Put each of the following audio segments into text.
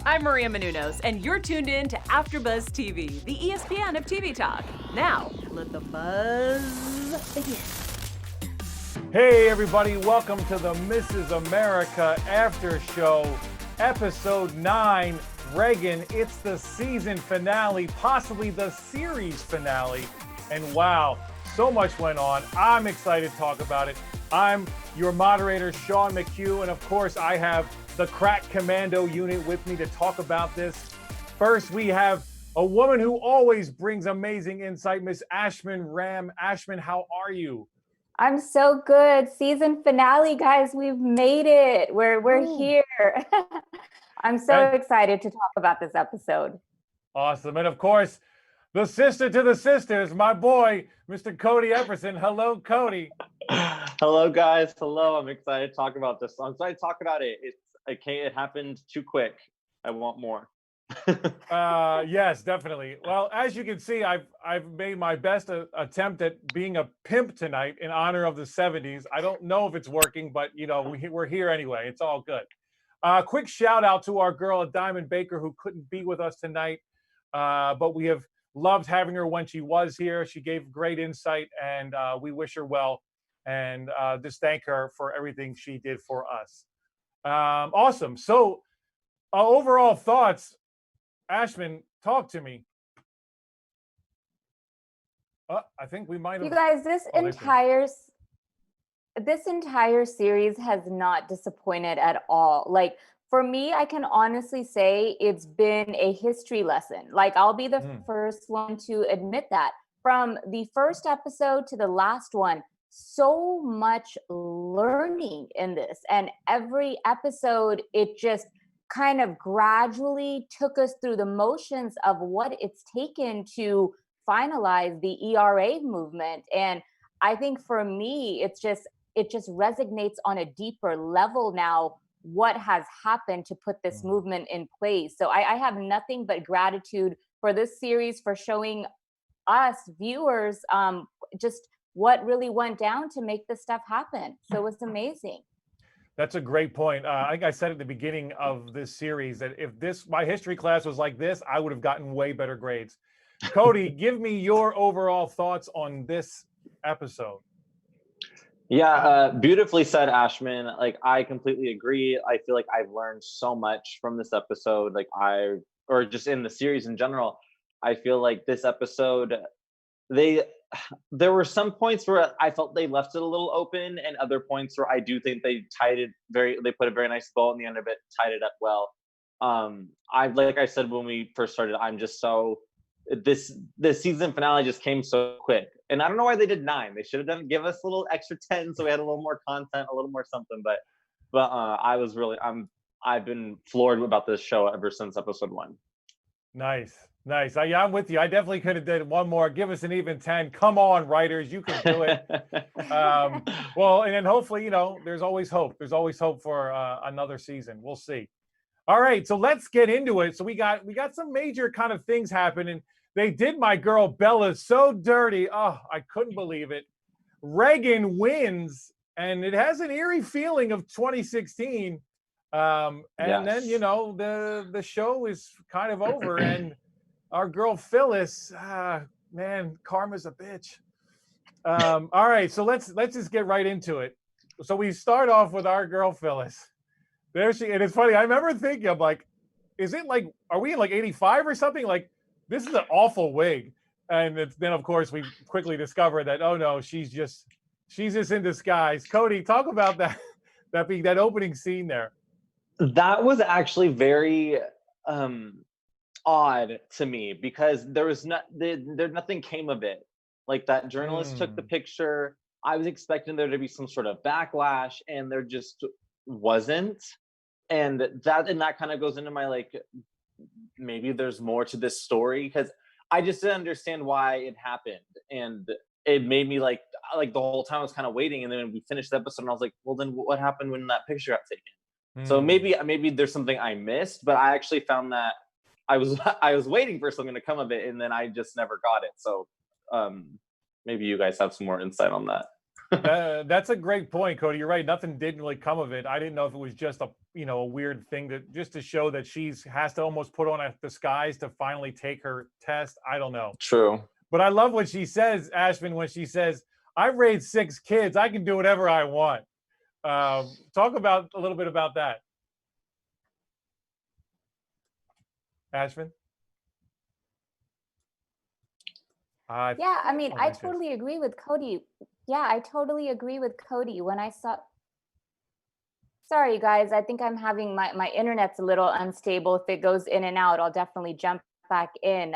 I'm Maria Menounos, and you're tuned in to AfterBuzz TV, the ESPN of TV talk. Now, let the buzz begin. Hey everybody, welcome to the Mrs. America After Show, Episode 9, Reagan. It's the season finale, possibly the series finale. And wow, so much went on. I'm excited to talk about it. I'm your moderator, Sean McHugh, and of course I have the Crack Commando unit with me to talk about this. First, we have a woman who always brings amazing insight, Miss Ashman Ram. Ashman, how are you? I'm so good. Season finale, guys. We've made it. We're here. I'm so excited to talk about this episode. Awesome. And of course, the sister to the sisters, my boy, Mr. Cody Epperson. Hello, Cody. Hello, guys. Hello. I'm excited to talk about this. I'm excited to talk about it. It happened too quick. I want more. Yes, definitely. Well, as you can see, I've made my best attempt at being a pimp tonight in honor of the 70s. I don't know if it's working, but you know, we're here anyway. It's all good. Quick shout out to our girl Diamond Baker, who couldn't be with us tonight, but we have loved having her when she was here. She gave great insight, and we wish her well, and just thank her for everything she did for us. Awesome. So, overall thoughts. Ashman, talk to me. I think we might have. You guys, this entire series has not disappointed at all. Like, for me, I can honestly say it's been a history lesson. Like, I'll be the first one to admit that. From the first episode to the last one, so much learning in this. And every episode, it just kind of gradually took us through the motions of what it's taken to finalize the ERA movement. And I think for me, it just resonates on a deeper level now, what has happened to put this movement in place. So I have nothing but gratitude for this series, for showing us viewers just what really went down to make this stuff happen. So it was amazing. That's a great point. I think I said at the beginning of this series that if my history class was like this, I would have gotten way better grades. Cody, give me your overall thoughts on this episode. Yeah, beautifully said, Ashman. Like, I completely agree. I feel like I've learned so much from this episode. Or just in the series in general. I feel like this episode, there were some points where I felt they left it a little open, and other points where I do think they put a very nice bow in the end of it, tied it up well. Like I said when we first started, I'm just so this season finale just came so quick, and I don't know why they did 9. They should have give us a little extra 10 so we had a little more content, a little more something. But I've been floored about this show ever since episode 1. Nice. I'm with you. I definitely could have did one more. Give us an even 10. Come on, writers, you can do it. Well, and then hopefully, there's always hope. There's always hope for another season. We'll see. All right, so let's get into it. So we got some major kind of things happening. They did my girl Bella so dirty. Oh, I couldn't believe it. Reagan wins, and it has an eerie feeling of 2016. Then the show is kind of over, and our girl Phyllis, man, karma's a bitch. All right, so let's just get right into it. So we start off with our girl Phyllis. There she, and it's funny. I remember thinking, I'm like, is it like, are we in like 85 or something? Like, this is an awful wig. And then of course we quickly discover that, oh no, she's just in disguise. Cody, talk about that opening scene there. That was actually very odd to me, because there was nothing came of it. Like, that journalist took the picture. I was expecting there to be some sort of backlash, and there just wasn't. And that kind of goes into my, like, maybe there's more to this story, because I just didn't understand why it happened. And it made me like the whole time I was kind of waiting. And then when we finished the episode, and I was like, well, then what happened when that picture got taken? So maybe there's something I missed, but I actually found that I was waiting for something to come of it, and then I just never got it. So maybe you guys have some more insight on that. That's a great point, Cody. You're right. Nothing didn't really come of it. I didn't know if it was just a weird thing just to show that has to almost put on a disguise to finally take her test. I don't know. True. But I love what she says, Ashman, when she says, "I've raised 6 kids. I can do whatever I want." Talk about a little bit about that, Ashman. Yeah, I mean, I totally agree with Cody. Yeah, I totally agree with Cody. When I saw, sorry guys, I think I'm having my internet's a little unstable. If it goes in and out, I'll definitely jump back in.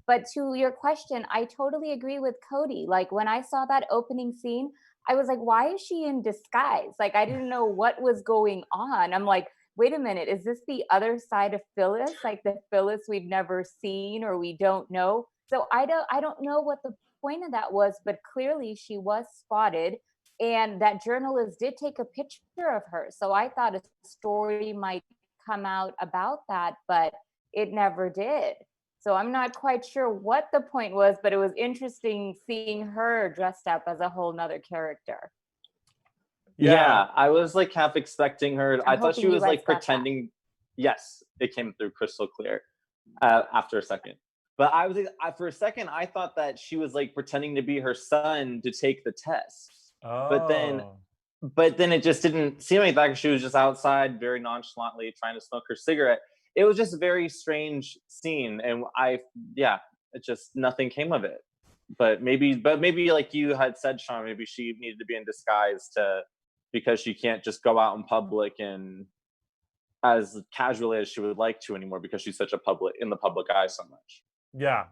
But to your question, I totally agree with Cody. Like when I saw that opening scene, I was like, why is she in disguise? Like I didn't know what was going on. I'm like, wait a minute, is this the other side of Phyllis? Like the Phyllis we've never seen or we don't know? So I don't know what the point of that was, but clearly she was spotted. And that journalist did take a picture of her. So I thought a story might come out about that, but it never did. So I'm not quite sure what the point was, but it was interesting seeing her dressed up as a whole nother character. Yeah, I was like half expecting her. I thought she was like pretending. Yes, it came through crystal clear after a second. But I was for a second, I thought that she was like pretending to be her son to take the test. Oh. But then it just didn't seem like that. She was just outside very nonchalantly trying to smoke her cigarette. It was just a very strange scene, and it just nothing came of it. But maybe like you had said, Sean, maybe she needed to be in disguise because she can't just go out in public and as casually as she would like to anymore because she's such in the public eye so much. Yeah.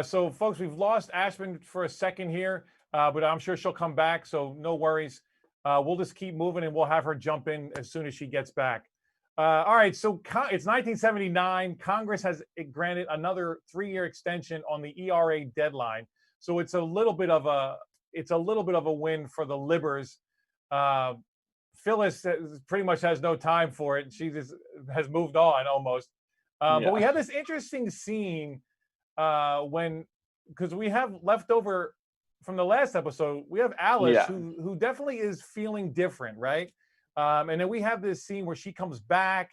So folks, we've lost Ashman for a second here, but I'm sure she'll come back. So no worries. We'll just keep moving and we'll have her jump in as soon as she gets back. All right. So it's 1979. Congress has granted another 3-year extension on the ERA deadline. So it's a little bit of a win for the Libbers. Phyllis pretty much has no time for it. She just has moved on almost. But we had this interesting scene because we have left over from the last episode, we have Alice who definitely is feeling different, right? And then we have this scene where she comes back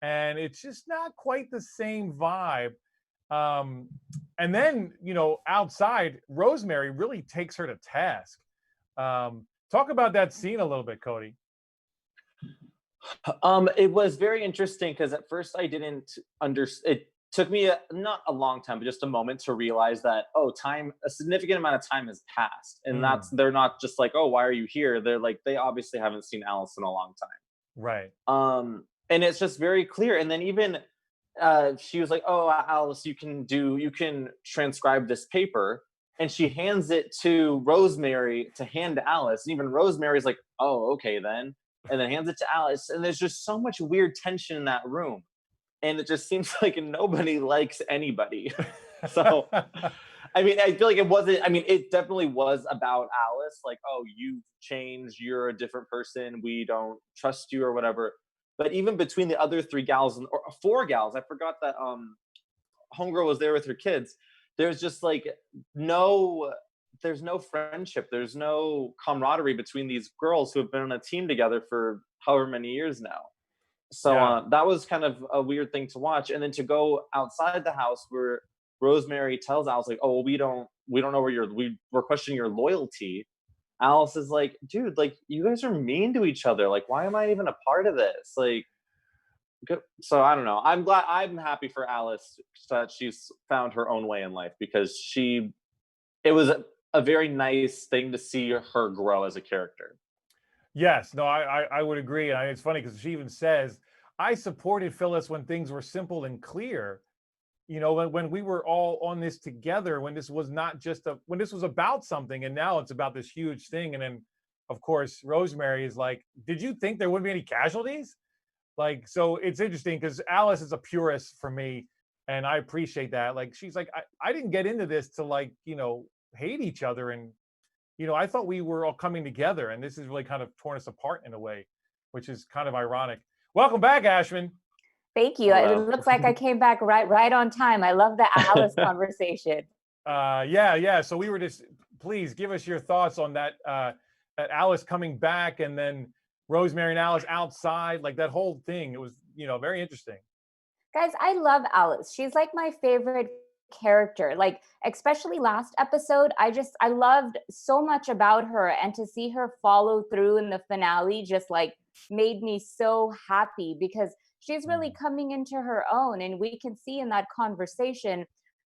and it's just not quite the same vibe. And then, outside, Rosemary really takes her to task. Talk about that scene a little bit, Cody. It was very interesting because at first I didn't understand. It took me not a long time, but just a moment to realize that a significant amount of time has passed, and they're not just like, oh, why are you here? They're like, they obviously haven't seen Alice in a long time, right? And it's just very clear. And then even she was like, oh, Alice, you can transcribe this paper, and she hands it to Rosemary to hand to Alice. And even Rosemary's like, oh, okay then. And then hands it to Alice. And there's just so much weird tension in that room. And it just seems like nobody likes anybody. So, I mean, I feel like it definitely was about Alice. Like, oh, you've changed. You're a different person. We don't trust you or whatever. But even between the other 3 gals or 4 gals, I forgot that Homegirl was there with her kids. There's just like there's no friendship. There's no camaraderie between these girls who have been on a team together for however many years now. So that was kind of a weird thing to watch. And then to go outside the house where Rosemary tells Alice, like, oh, we don't know where we're questioning your loyalty. Alice is like, dude, like, you guys are mean to each other. Like, why am I even a part of this? Like, so I don't know. I'm happy for Alice that she's found her own way in life because it was a very nice thing to see her grow as a character. Yes, no, I would agree. And it's funny because she even says, I supported Phyllis when things were simple and clear. When we were all on this together, when this was not just when this was about something, and now it's about this huge thing. And then, of course, Rosemary is like, did you think there wouldn't be any casualties? Like, so it's interesting because Alice is a purist for me, and I appreciate that. Like, she's like, I didn't get into this to hate each other, and I thought we were all coming together, and this has really kind of torn us apart in a way, which is kind of ironic. Welcome back, Ashman. Thank you. Hello. It looks like I came back right on time. I love the Alice conversation. Yeah. So we were just please give us your thoughts on that. That Alice coming back, and then Rosemary and Alice outside, like that whole thing. It was, very interesting. Guys, I love Alice. She's like my favorite character. Like, especially last episode, I loved so much about her, and to see her follow through in the finale just like made me so happy, because she's really coming into her own. And we can see in that conversation,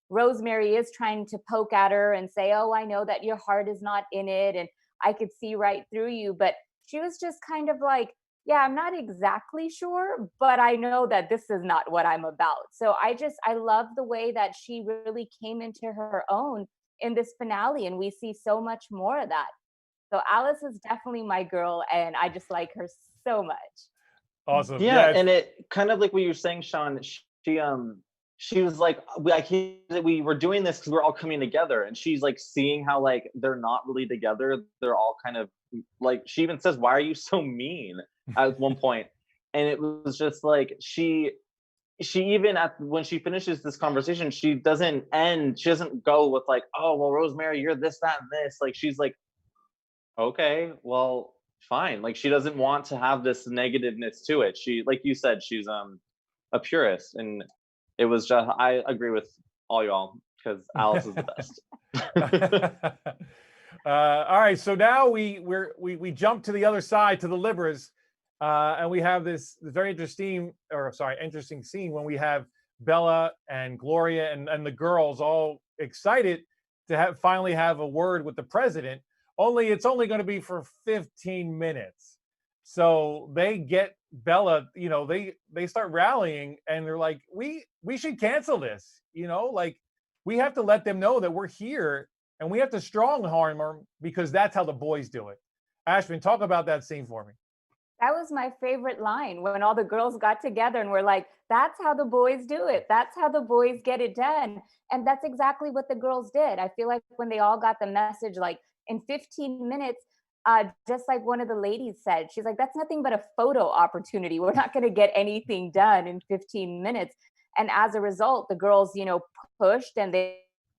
Rosemary is trying to poke at her and say, "Oh, I know that your heart is not in it, and I could see right through you." But she was just kind of like, "Yeah, I'm not exactly sure, but I know that this is not what I'm about." So I love the way that she really came into her own in this finale, and we see so much more of that. So Alice is definitely my girl, and I just like her so much. Awesome. Yeah, Yes. and it kind of like what you were saying, Sean. She was like, we were doing this because we're all coming together, and she's like seeing how like they're not really together. They're all kind of like, she even says, "Why are you so mean?" at one point. And it was just like she even when she finishes this conversation, she doesn't go with like, "Oh well, Rosemary, you're this, that, and this." Like, she's like, "Okay, well, fine." Like, she doesn't want to have this negativeness to it. She, like you said, she's a purist, and it was just, I agree with all y'all, because Alice is the best. All right, so now we jump to the other side, to the Libras, and we have this very interesting scene when we have Bella and Gloria and the girls all excited to finally have a word with the president. Only it's only going to be for 15 minutes. So they get Bella, they start rallying, and they're like, we should cancel this, like, we have to let them know that we're here, and we have to strong arm them, because that's how the boys do it. Ashman, talk about that scene for me. That was my favorite line, when all the girls got together and were like, "That's how the boys do it. That's how the boys get it done." And that's exactly what the girls did. I feel like when they all got the message, like in 15 minutes, just like one of the ladies said, she's like, "That's nothing but a photo opportunity. We're not going to get anything done in 15 minutes. And as a result, the girls, pushed, and they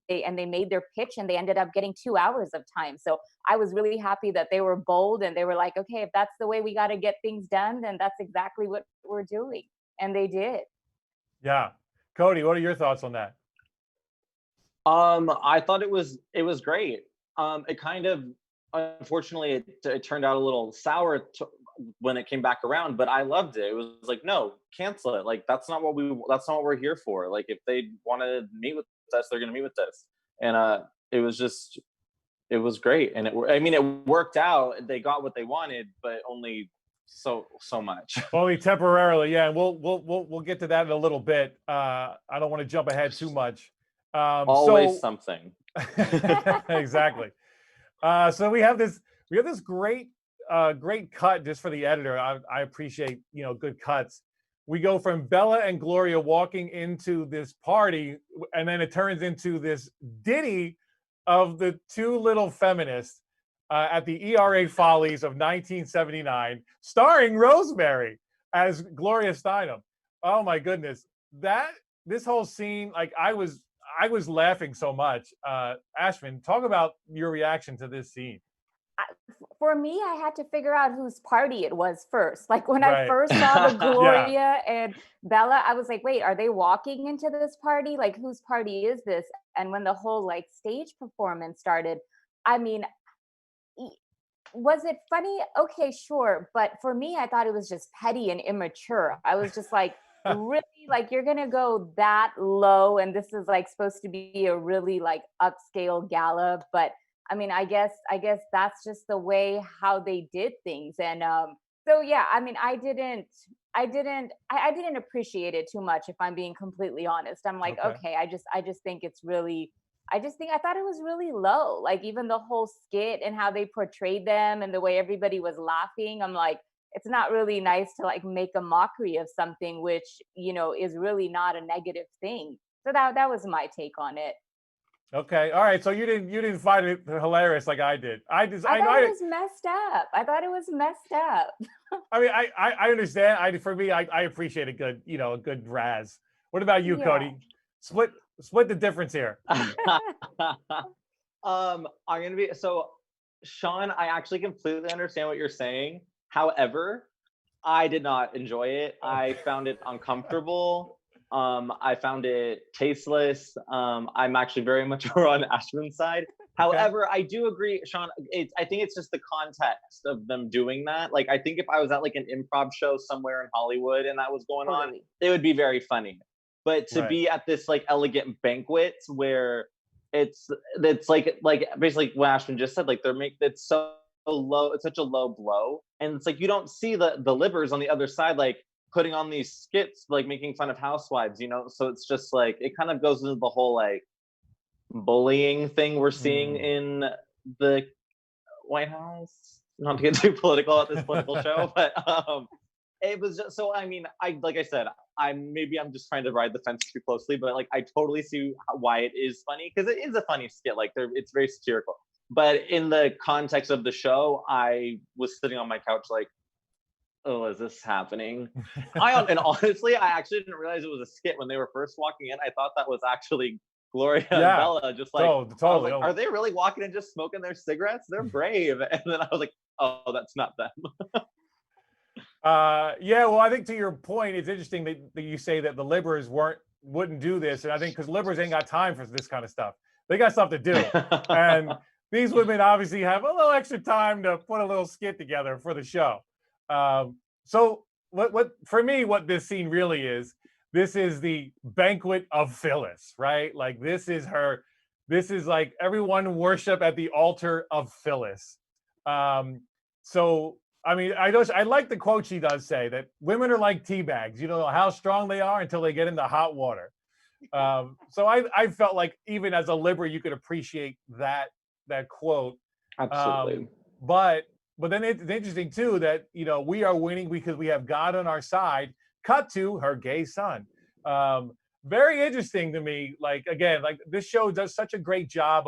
made their pitch, and they ended up getting 2 hours of time. So I was really happy that they were bold, and they were like, "Okay, if that's the way we got to get things done, then that's exactly what we're doing." And they did. Yeah. Cody, what are your thoughts on that? I thought it was great. It kind of, unfortunately, it turned out a little sour when it came back around, but I loved it. It was like, no, cancel it. Like, that's not what we're here for. Like, if they want to meet with us, they're going to meet with us. And it was great. And it worked out. They got what they wanted, but only so much. Only temporarily, yeah. And we'll get to that in a little bit. I don't want to jump ahead too much. Always something. Exactly. So we have this great cut just for the editor. I appreciate, good cuts. We go from Bella and Gloria walking into this party, and then it turns into this ditty of the two little feminists at the ERA Follies of 1979, starring Rosemary as Gloria Steinem. Oh my goodness. This whole scene, like, I was laughing so much. Ashman, talk about your reaction to this scene. For me, I had to figure out whose party it was first. Like, when Right. I first saw the Gloria and Bella, I was like, wait, are they walking into this party? Like, whose party is this? And when the whole like stage performance started, I mean, was it funny? Okay, sure. But for me, I thought it was just petty and immature. I was just like, really, like, you're gonna go that low, and this is like supposed to be a really like upscale gala. But I mean, I guess that's just the way how they did things. And so yeah, I mean, I didn't appreciate it too much, if I'm being completely honest. I'm like, okay, I just think it's really, I thought it was really low. Like, even the whole skit and how they portrayed them and the way everybody was laughing, I'm like, it's not really nice to like make a mockery of something which, is really not a negative thing. So that was my take on it. Okay. All right. So you didn't find it hilarious like I did. I thought it was messed up. I thought it was messed up. I mean, I understand. For me, I appreciate a good, a good razz. What about you, Cody? Split the difference here. I'm gonna be so Sean, I actually completely understand what you're saying. However, I did not enjoy it. I found it uncomfortable. I found it tasteless. I'm actually very much more on Ashman's side. Okay. However, I do agree, Sean. I think it's just the context of them doing that. Like, I think if I was at like an improv show somewhere in Hollywood and that was going on, Totally. it would be very funny. But to Right. be at this like elegant banquet where it's like basically what Ashman just said, like it's so low, it's such a low blow, and it's like you don't see the livers on the other side like putting on these skits like making fun of housewives, so it's just like it kind of goes into the whole like bullying thing we're seeing in the White House. Not to get too political at this political show, but it was just so. I mean, like I said, I'm just trying to ride the fence too closely, but like I totally see why it is funny because it is a funny skit. Like it's very satirical. But in the context of the show, I was sitting on my couch like, oh, is this happening? And honestly, I actually didn't realize it was a skit when they were first walking in. I thought that was actually Gloria and Bella, just like, totally. Like, are they really walking and just smoking their cigarettes? They're brave. And then I was like, oh, that's not them. Yeah, well, I think to your point, it's interesting that you say that the Libbers wouldn't do this, and I think because Libbers ain't got time for this kind of stuff. They got stuff to do, and these women obviously have a little extra time to put a little skit together for the show. So what for me, what this scene really is, this is the banquet of Phyllis, right? Like this is like everyone worship at the altar of Phyllis. So I mean, I like the quote she does say that women are like tea bags. You don't know how strong they are until they get into hot water. So I felt like even as a Libra, you could appreciate that quote. Absolutely. But then it's interesting too that we are winning because we have God on our side. Cut to her gay son. Very interesting to me. Like again, like this show does such a great job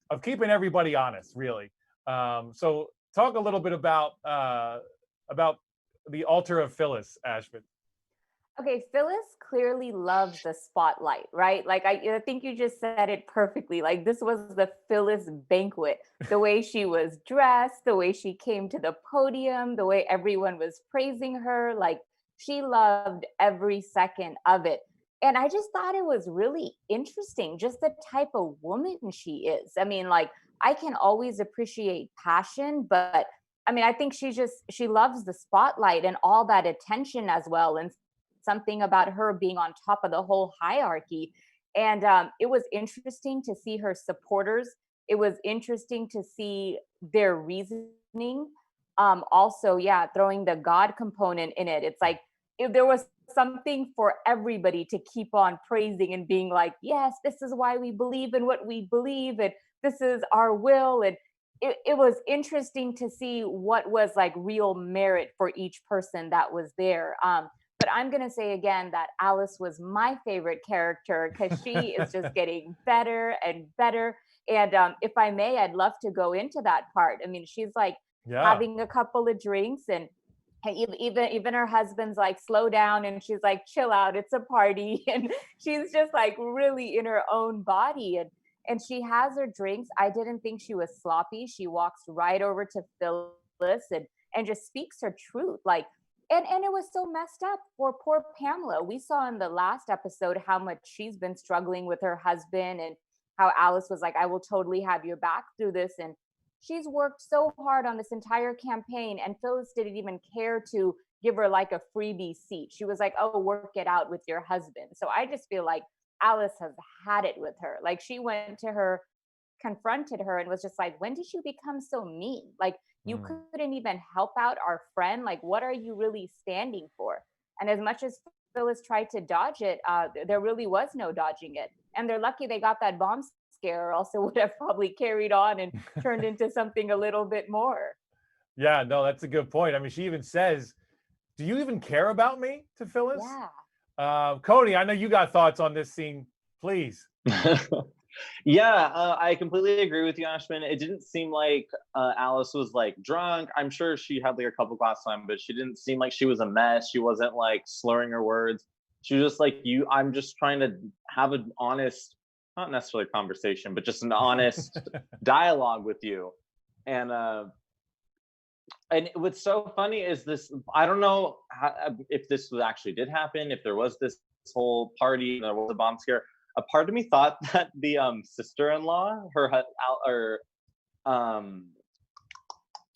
of keeping everybody honest, really. So talk a little bit about the altar of Phyllis, Ashman. Okay, Phyllis clearly loves the spotlight, right? Like I think you just said it perfectly. Like this was the Phyllis banquet. The way she was dressed, the way she came to the podium, the way everyone was praising her, like she loved every second of it. And I just thought it was really interesting, just the type of woman she is. I mean, like I can always appreciate passion, but I mean, I think she loves the spotlight and all that attention as well. And something about her being on top of the whole hierarchy. And it was interesting to see her supporters. It was interesting to see their reasoning. Also, yeah, throwing the God component in it. It's like if there was something for everybody to keep on praising and being like, yes, this is why we believe in what we believe, and this is our will. And it was interesting to see what was like real merit for each person that was there. But I'm going to say again that Alice was my favorite character because she is just getting better and better. And if I may, I'd love to go into that part. I mean, she's like having a couple of drinks and even her husband's like, slow down. And she's like, chill out. It's a party. And she's just like really in her own body. And she has her drinks. I didn't think she was sloppy. She walks right over to Phyllis and just speaks her truth. Like, and it was so messed up for poor Pamela. We saw in the last episode how much she's been struggling with her husband and how Alice was like, I will totally have your back through this. And she's worked so hard on this entire campaign, and Phyllis didn't even care to give her like a freebie seat. She was like, oh, work it out with your husband. So I just feel like Alice has had it with her. Like she went to her, confronted her, and was just like, when did you become so mean? Like, you couldn't even help out our friend. Like, what are you really standing for? And as much as Phyllis tried to dodge it, there really was no dodging it. And they're lucky they got that bomb scare, or else it would have probably carried on and turned into something a little bit more. Yeah, no, that's a good point. I mean, she even says, do you even care about me, to Phyllis? Yeah. Cody, I know you got thoughts on this scene. Please. Yeah, I completely agree with you, Ashman. It didn't seem like Alice was like drunk. I'm sure she had like a couple glasses on, but she didn't seem like she was a mess. She wasn't like slurring her words. She was just like, I'm just trying to have an honest not necessarily conversation, but just an honest dialogue with you. And what's so funny is this, I don't know if this actually did happen, if there was this whole party and there was a bomb scare. A part of me thought that the sister-in-law,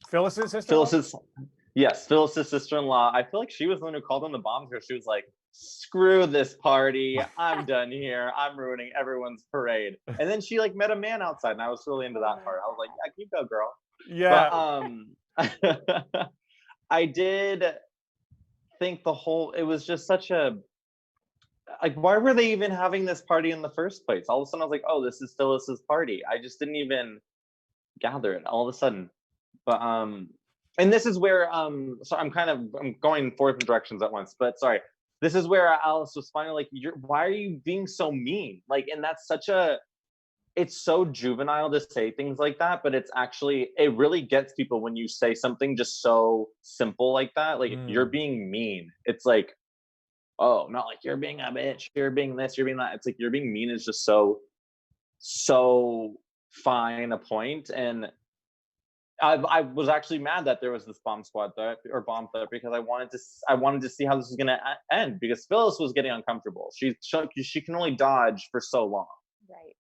Phyllis's sister? Phyllis's sister-in-law, I feel like she was the one who called on the bomb scare. She was like, screw this party, I'm done here, I'm ruining everyone's parade. And then she like met a man outside, and I was really into that part. I was like, yeah, you go, girl. Yeah. But I did think it was just such a, like, why were they even having this party in the first place? All of a sudden I was like, oh, this is Phyllis's party. I just didn't even gather it all of a sudden. But and this is where so I'm going in 4 different directions at once, but sorry. This is where Alice was finally like, why are you being so mean? Like, and that's it's so juvenile to say things like that, but it really gets people when you say something just so simple like that. Like, you're being mean. It's like, oh, not like you're being a bitch, you're being this, you're being that. It's like, you're being mean is just so fine a point. And I was actually mad that there was this bomb threat because I wanted to see how this was going to end, because Phyllis was getting uncomfortable. She can only dodge for so long. Right.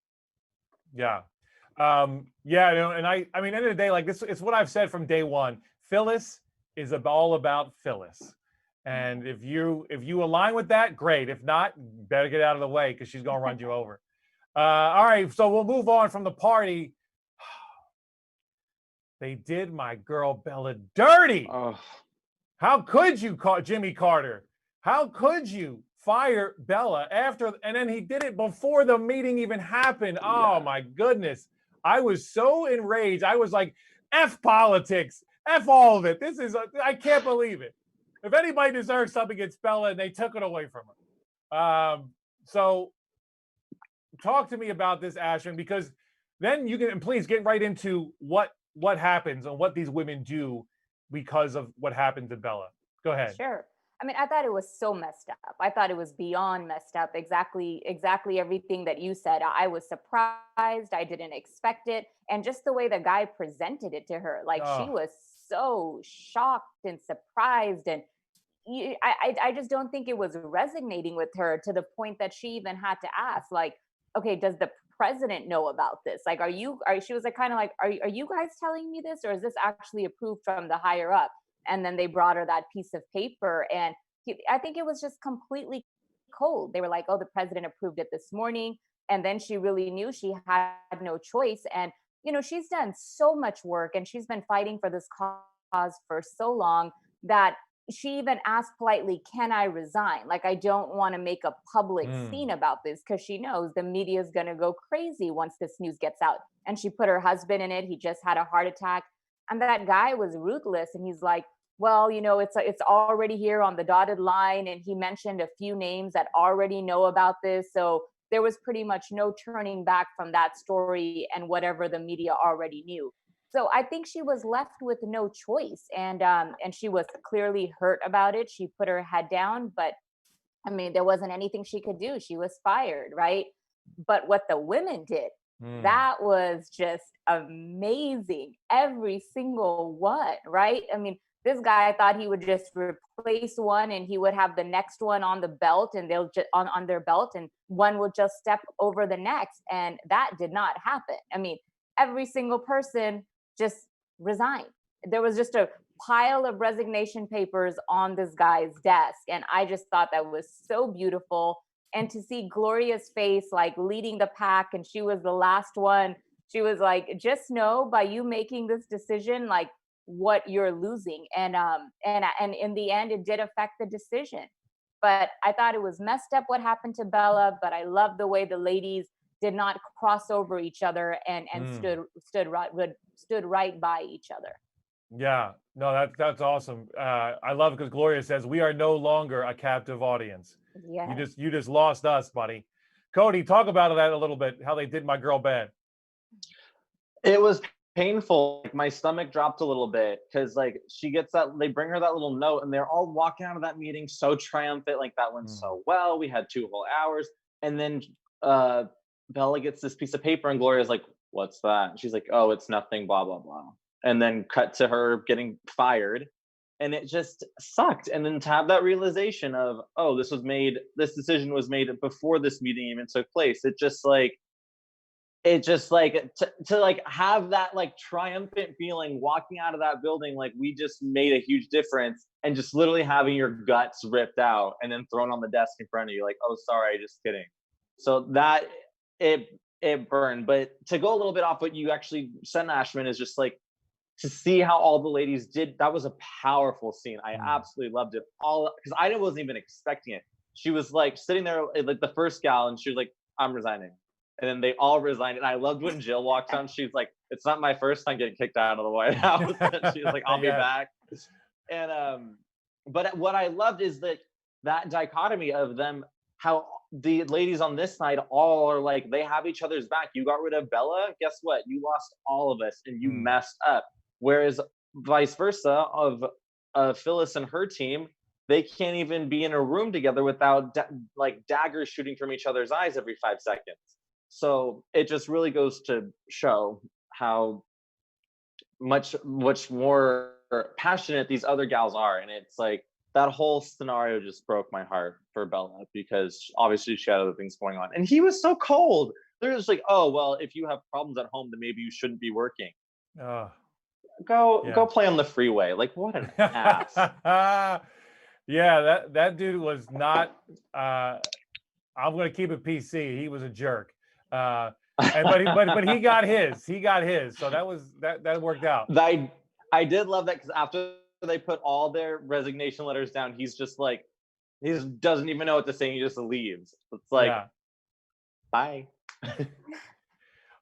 Yeah. Yeah, and I mean, at the end of the day, like, this, it's what I've said from day one. Phyllis is all about Phyllis. And if you align with that, great. If not, better get out of the way, because she's gonna run you over. All right, so we'll move on from the party. They did my girl Bella dirty. Oh. How could you call Jimmy Carter? How could you fire Bella after? And then he did it before the meeting even happened. Oh my goodness. I was so enraged. I was like, F politics, F all of it. I can't believe it. If anybody deserves something, it's Bella, and they took it away from her. So talk to me about this, Ashton, because then you can, and please get right into what happens and what these women do because of what happened to Bella. Go ahead. Sure. I mean, I thought it was so messed up. I thought it was beyond messed up. Exactly everything that you said. I was surprised. I didn't expect it. And just the way the guy presented it to her, like, she was so shocked and surprised. And I just don't think it was resonating with her to the point that she even had to ask, like, okay, does the president know about this? Like, she was like, kind of like, are you guys telling me this, or is this actually approved from the higher up? And then they brought her that piece of paper, and I think it was just completely cold. They were like, oh, the president approved it this morning. And then she really knew she had no choice. And, she's done so much work, and she's been fighting for this cause for so long that she even asked politely, can I resign? Like, I don't want to make a public scene about this, because she knows the media is going to go crazy once this news gets out. And she put her husband in it. He just had a heart attack. And that guy was ruthless. And he's like, well, it's already here on the dotted line. And he mentioned a few names that already know about this. So there was pretty much no turning back from that story and whatever the media already knew. So I think she was left with no choice. And she was clearly hurt about it. She put her head down, but I mean, there wasn't anything she could do. She was fired, right? But what the women did, that was just amazing. Every single one, right? I mean, this guy thought he would just replace one, and he would have the next one on the belt, and they'll just on their belt, and one will just step over the next. And that did not happen. I mean, every single person just resigned. There was just a pile of resignation papers on this guy's desk. And I just thought that was so beautiful. And to see Gloria's face, like, leading the pack, and she was the last one. She was like, just know, by you making this decision, like, what you're losing. And in the end, it did affect the decision. But I thought it was messed up what happened to Bella, but I love the way the ladies did not cross over each other and stood right by each other. Yeah, no, that's awesome. I love it because Gloria says we are no longer a captive audience. Yeah, You just lost us, buddy. Cody, talk about that a little bit. How they did my girl bad. It was painful. My stomach dropped a little bit, because like, they bring her that little note, and they're all walking out of that meeting so triumphant, like, that went so well. We had 2 whole hours, and then Bella gets this piece of paper and Gloria's like, what's that? And she's like, oh, it's nothing, blah, blah, blah. And then cut to her getting fired. And it just sucked. And then to have that realization of, oh, this decision was made before this meeting even took place. To like have that like triumphant feeling walking out of that building, like we just made a huge difference, and just literally having your guts ripped out and then thrown on the desk in front of you, like, oh, sorry, just kidding. So that it burned. But to go a little bit off what you actually said, Ashman, is just like to see how all the ladies did. That was a powerful scene. I absolutely loved it. All because I wasn't even expecting it. She was like sitting there, like the first gal, and she was like, I'm resigning. And then they all resigned. And I loved when Jill walked on. She's like, it's not my first time getting kicked out of the White House. She's like, I'll be back. And but what I loved is that dichotomy of them, how the ladies on this side all are like, they have each other's back. You got rid of Bella, guess what? You lost all of us and you messed up. Whereas vice versa of Phyllis and her team, they can't even be in a room together without like daggers shooting from each other's eyes every 5 seconds. So it just really goes to show how much more passionate these other gals are. And it's like that whole scenario just broke my heart for Bella, because obviously she had other things going on. And he was so cold. They're just like, oh, well, if you have problems at home, then maybe you shouldn't be working. Go play on the freeway. Like, what an ass. Yeah, that dude was not, I'm going to keep it PC. He was a jerk. But he got his. So that worked out. I did love that, because after they put all their resignation letters down, he's just like, he just doesn't even know what to say. He just leaves. It's like, bye.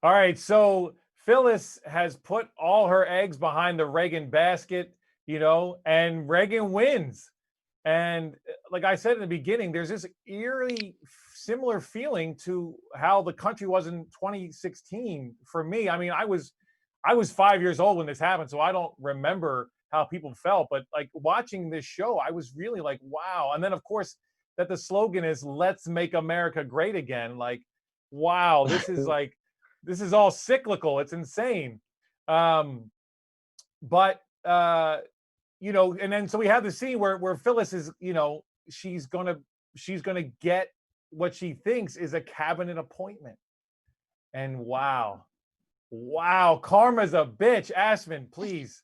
All right. So Phyllis has put all her eggs behind the Reagan basket, and Reagan wins. And like I said in the beginning, there's this eerily similar feeling to how the country was in 2016 for me. I mean, I was 5 years old when this happened, so I don't remember how people felt. But like watching this show, I was really like, wow. And then of course that the slogan is "Let's make America great again." Like, wow, this is all cyclical. It's insane. And then so we have the scene where Phyllis is, she's gonna get what she thinks is a cabinet appointment. And wow, karma's a bitch. Ashman, please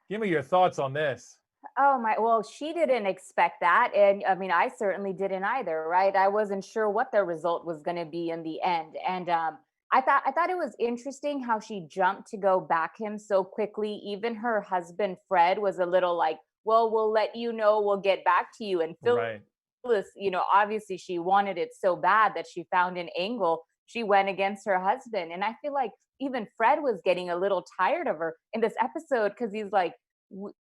give me your thoughts on this. Oh my, well, she didn't expect that. And I mean, I certainly didn't either, right? I wasn't sure what the result was going to be in the end. And I thought it was interesting how she jumped to go back him so quickly. Even her husband, Fred, was a little like, well, we'll let you know, we'll get back to you. And Phyllis, obviously she wanted it so bad that she found an angle. She went against her husband. And I feel like even Fred was getting a little tired of her in this episode, because he's like,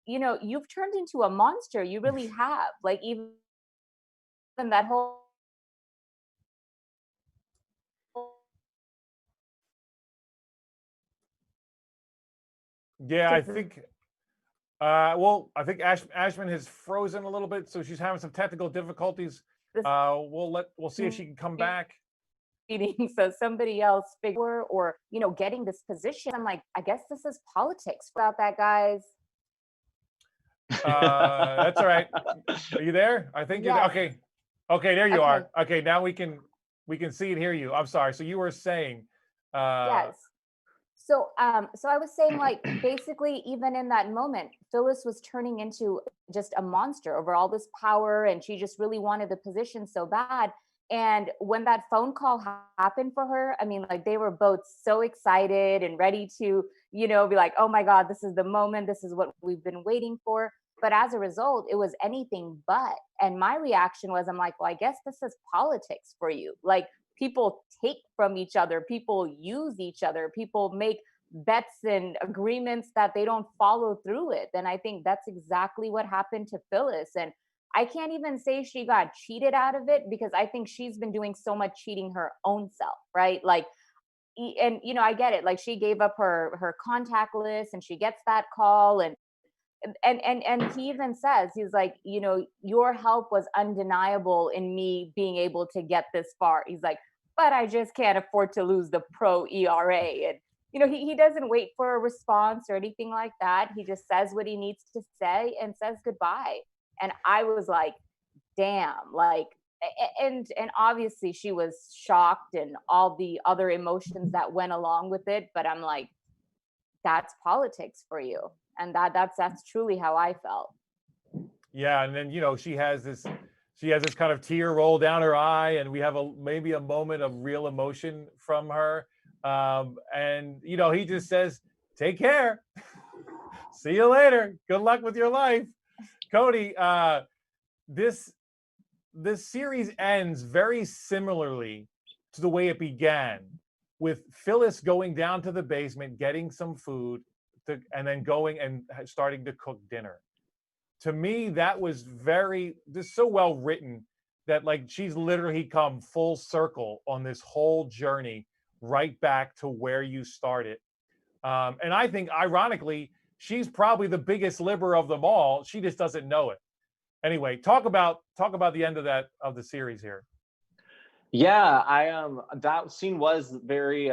you've turned into a monster. You really have. Like, even that whole I think I think Ashman has frozen a little bit, so she's having some technical difficulties. We'll see if she can come back. So somebody else figure, or getting this position. I'm like, I guess this is politics about that, guys. That's all right. Are you there? I think you're okay. Okay, there you are. Okay, now we can see and hear you. I'm sorry. So you were saying yes. So I was saying, like, basically, even in that moment, Phyllis was turning into just a monster over all this power, and she just really wanted the position so bad. And when that phone call happened for her, I mean, like, they were both so excited and ready to, be like, oh my God, this is the moment. This is what we've been waiting for. But as a result, it was anything but. And my reaction was, I'm like, well, I guess this is politics for you. Like, people take from each other, people use each other, people make bets and agreements that they don't follow through with. And I think that's exactly what happened to Phyllis. And I can't even say she got cheated out of it, because I think she's been doing so much cheating her own self, right? Like, and I get it. Like, she gave up her contact list, and she gets that call, and he even says, he's like, your help was undeniable in me being able to get this far. He's like, but I just can't afford to lose the pro ERA. And, he doesn't wait for a response or anything like that. He just says what he needs to say and says goodbye. And I was like, damn, like, and obviously she was shocked and all the other emotions that went along with it. But I'm like, that's politics for you. And that's truly how I felt. Yeah, and then she has this kind of tear roll down her eye, and we have maybe a moment of real emotion from her. And he just says, "Take care, see you later, good luck with your life." Cody, this series ends very similarly to the way it began, with Phyllis going down to the basement, getting some food, and then going and starting to cook dinner. To me, that was just so well written that like she's literally come full circle on this whole journey, right back to where you started. And I think, ironically, she's probably the biggest liber of them all. She just doesn't know it. Anyway, talk about the end of the series here. Yeah, that scene was very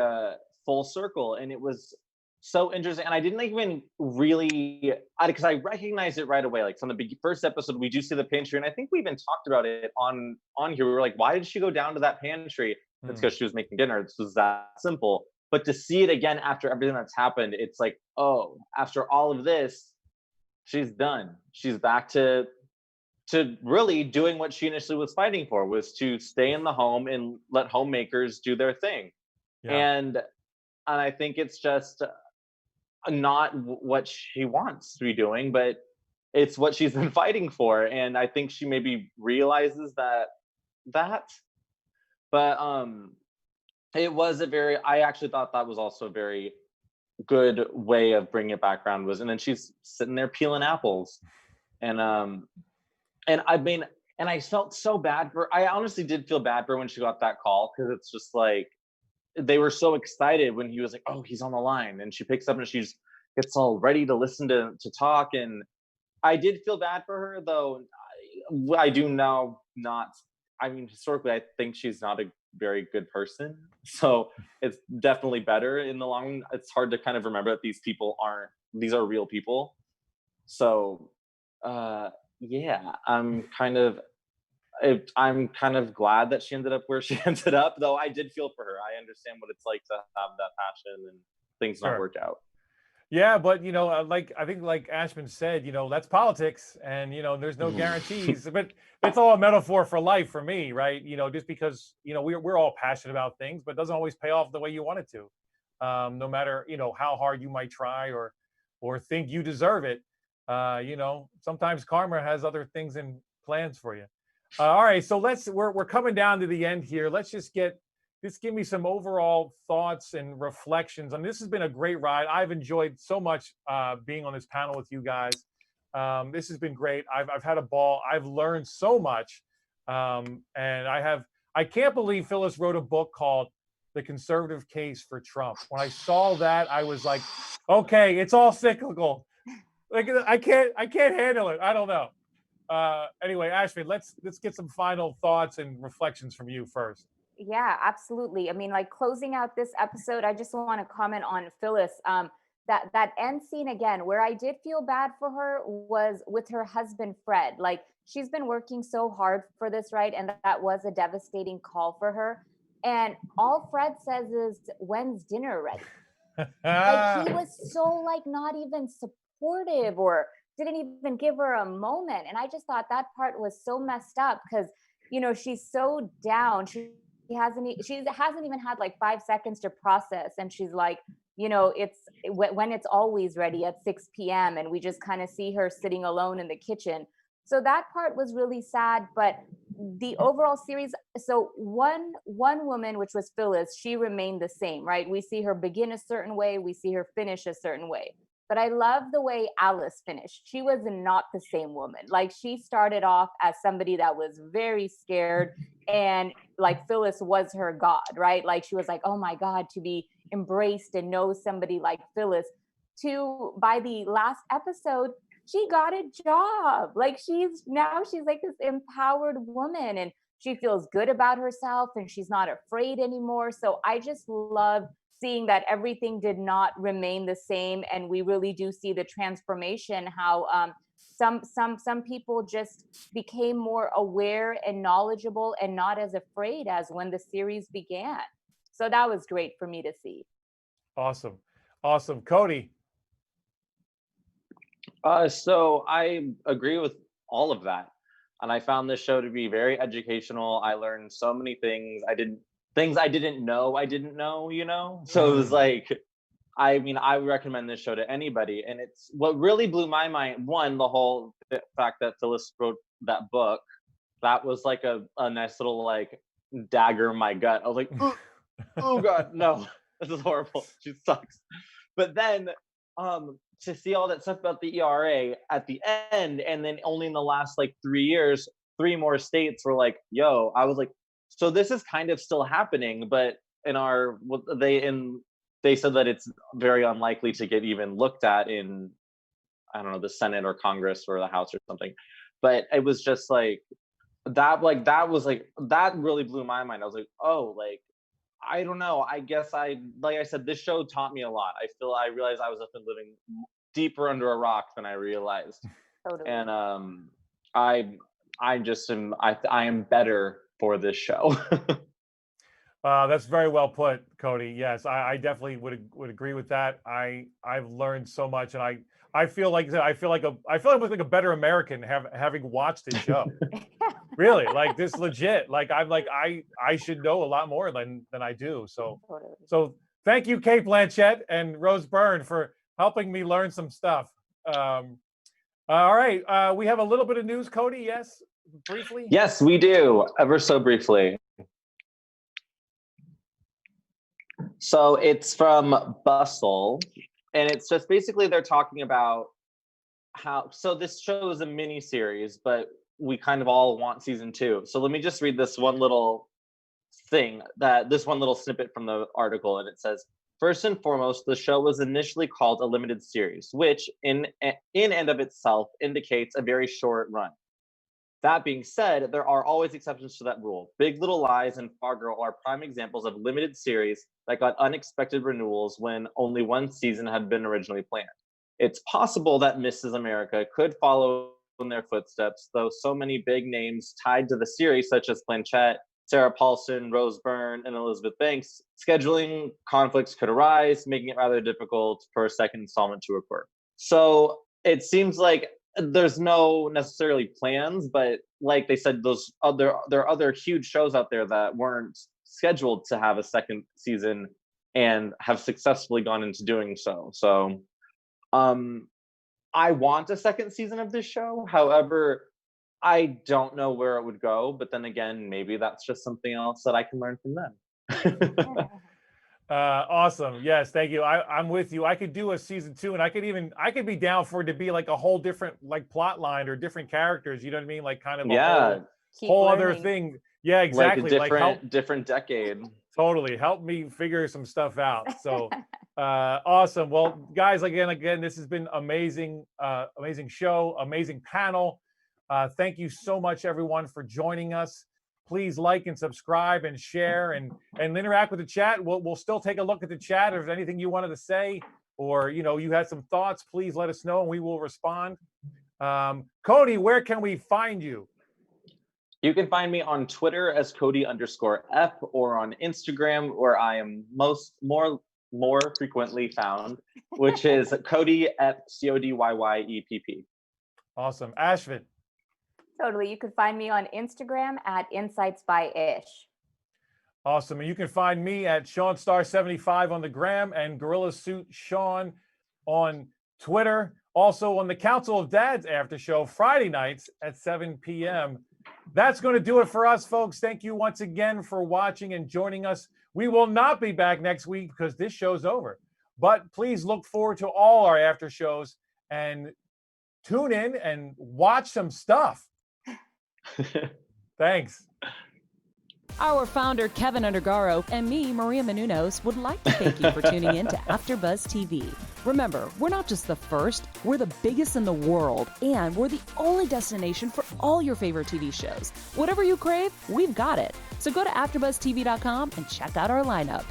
full circle, and it was so interesting. And I didn't even really, because I recognized it right away. Like from the first episode, we do see the pantry, and I think we even talked about it on here. We were like, why did she go down to that pantry? It's because she was making dinner. This was that simple. But to see it again after everything that's happened, it's like, oh, after all of this, she's done. She's back to really doing what she initially was fighting for, was to stay in the home and let homemakers do their thing. Yeah. And I think it's just not what she wants to be doing, but it's what she's been fighting for. And I think she maybe realizes that. But it was I actually thought that was also a very good way of bringing it back around, and then she's sitting there peeling apples. And I mean, and I felt so bad I honestly did feel bad for her when she got that call, because it's just like, they were so excited when he was like, oh, he's on the line, and she picks up and she gets all ready to listen to talk. And I did feel bad for her, though. I do now historically, I think she's not a very good person. So it's definitely better in the long run. It's hard to kind of remember that these are real people. So, yeah, I'm kind of glad that she ended up where she ended up, though I did feel for her. I understand what it's like to have that passion and things not work out. Yeah, but I think like Ashman said, that's politics, and there's no guarantees. But it's all a metaphor for life for me, right? Just because we're all passionate about things, but it doesn't always pay off the way you want it to. No matter how hard you might try or think you deserve it. Sometimes karma has other things in plans for you. All right, so we're coming down to the end here. Let's just give me some overall thoughts and reflections. I mean, this has been a great ride. I've enjoyed so much being on this panel with you guys. This has been great. I've had a ball. I've learned so much, and I can't believe Phyllis wrote a book called "The Conservative Case for Trump." When I saw that, I was like, okay, it's all cyclical. Like I can't handle it. I don't know. Anyway, Ashley, let's get some final thoughts and reflections from you first. Yeah, absolutely. I mean, like, closing out this episode, I just want to comment on Phyllis. That end scene again, where I did feel bad for her, was with her husband, Fred. Like, she's been working so hard for this, right? And that was a devastating call for her. And all Fred says is, when's dinner ready? Like, he was so like not even supportive, or didn't even give her a moment. And I just thought that part was so messed up, because she's so down. She hasn't even had like 5 seconds to process, and she's like, it's when it's always ready at 6 p.m. and we just kind of see her sitting alone in the kitchen. So that part was really sad. But the overall series, so one woman, which was Phyllis, she remained the same, right? We see her begin a certain way, we see her finish a certain way. But I love the way Alice finished. She was not the same woman. Like, she started off as somebody that was very scared, and like Phyllis was her God, right? Like, she was like, oh my God, to be embraced and know somebody like Phyllis. To by the last episode, she got a job. Like, she's like this empowered woman. And she feels good about herself and she's not afraid anymore. So I just love seeing that everything did not remain the same, and we really do see the transformation, how some people just became more aware and knowledgeable and not as afraid as when the series began. So that was great for me to see. Awesome. Awesome. Cody. So I agree with all of that. And I found this show to be very educational. I learned so many things. Things I didn't know, you know? So it was like, I mean, I would recommend this show to anybody. And it's what really blew my mind. One, the whole fact that Phyllis wrote that book, that was like a nice little like dagger in my gut. I was like, oh God, no, this is horrible. She sucks. But then to see all that stuff about the ERA at the end, and then only in the last like 3 years, 3 more states were like, yo, I was like, so this is kind of still happening, but they said that it's very unlikely to get even looked at in, I don't know, the Senate or Congress or the House or something. But it was just like that really blew my mind. I was like, oh, like, I don't know. I guess like I said, this show taught me a lot. I realized I was living deeper under a rock than I realized. Totally. And I am better for this show. That's very well put, Cody. Yes, I definitely would agree with that. I've learned so much, and I feel like I'm like a better American having watched this show. Really, like this legit. Like I'm like I should know a lot more than I do. So thank you, Kate Blanchett and Rose Byrne, for helping me learn some stuff. All right, we have a little bit of news, Cody. Yes, briefly. Yes, we do, ever so briefly. So it's from Bustle, and it's just basically they're talking about how, so this show is a mini series, but we kind of all want season 2. So let me just read this one little snippet from the article, and it says, first and foremost, the show was initially called a limited series, which in and of itself indicates a very short run. That being said, there are always exceptions to that rule. Big Little Lies and Fargo are prime examples of limited series that got unexpected renewals when only one season had been originally planned. It's possible that Mrs. America could follow in their footsteps, though so many big names tied to the series, such as Blanchett, Sarah Paulson, Rose Byrne, and Elizabeth Banks, scheduling conflicts could arise, making it rather difficult for a second installment to occur. So it seems like there's no necessarily plans, but like they said, there are other huge shows out there that weren't scheduled to have a second season and have successfully gone into doing so. So I want a second season of this show. However, I don't know where it would go, but then again, maybe that's just something else that I can learn from them. Awesome. Yes, thank you. I'm with you. I could do a season 2, and I could be down for it to be like a whole different like plot line or different characters. You know what I mean? Like kind of a whole other thing. Yeah, exactly. Like a different decade. Totally. Help me figure some stuff out. So awesome. Well, guys, again, this has been amazing, amazing show, amazing panel. Thank you so much, everyone, for joining us. Please like and subscribe and share and interact with the chat. We'll still take a look at the chat. If there's anything you wanted to say, or you had some thoughts, please let us know and we will respond. Cody, where can we find you? You can find me on Twitter as Cody_F, or on Instagram, where I am more frequently found, which is Cody F, CODYYEPP. Awesome. Ashvin. Totally. You can find me on Instagram at Insights by Ish. Awesome. And you can find me at SeanStar75 on the gram and Gorilla Suit Sean on Twitter. Also on the Council of Dads after show Friday nights at 7 p.m. That's going to do it for us, folks. Thank you once again for watching and joining us. We will not be back next week because this show's over. But please look forward to all our after shows and tune in and watch some stuff. Thanks. Our founder, Keven Undergaro, and me, Maria Menounos, would like to thank you for tuning in to AfterBuzz TV. Remember, we're not just the first, we're the biggest in the world, and we're the only destination for all your favorite TV shows. Whatever you crave, we've got it. So go to AfterBuzzTV.com and check out our lineup.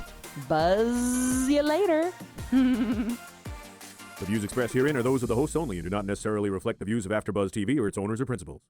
Buzz you later. The views expressed herein are those of the hosts only and do not necessarily reflect the views of AfterBuzz TV or its owners or principals.